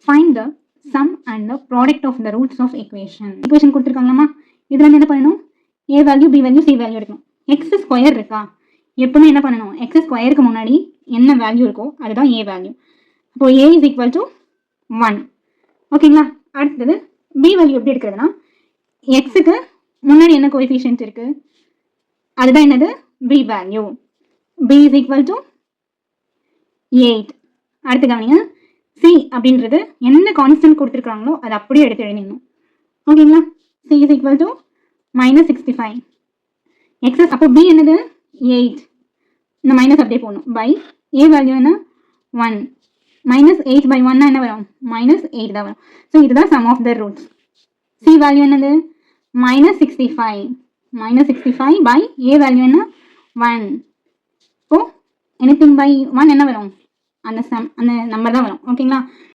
Find the sum and the product of the roots of equation கொடுத்துருக்காங்களாமா. இதில் வந்து என்ன பண்ணணும், A value B value C value எடுக்கணும். எக்ஸ் ஸ்கொயர் இருக்கா, எப்பவுமே என்ன பண்ணணும், எக்ஸ் ஸ்கொயருக்கு முன்னாடி என்ன வேல்யூ இருக்கோ அதுதான் ஏ வேல்யூ. அப்போ ஏ இஸ் ஈக்குவல் டு 1. ஓகேங்களா. அடுத்தது பி வேல்யூ எப்படி எடுக்கிறதுனா, எக்ஸுக்கு முன்னாடி என்ன கோஎஃபிஷியன்ட் இருக்கு அதுதான் என்னது, B value. B is equal to 8. அடுத்து கவனிங்க, சி அப்படின்றது என்ன கான்ஸ்டன்ட் கொடுத்துருக்காங்களோ அதை அப்படியே எடுத்து எழுதிடணும். ஓகேங்களா. C is equal to -65. எக்ஸஸ் அப்போ பி என்னது 8, இந்த மைனஸ் அப்படியே போகணும். பை ஏ வேல்யூ என்ன 1, -8/1 என்ன வரும், -8 தான் வரும். ஸோ இதுதான் sum of the roots. C value என்னது -65, -65 பை ஏ வேல்யூ என்ன 1. இப்போ எனிதிங் பை 1 என்ன வரும், அந்த நம்பர் தான் வரும். ஓகேங்களா.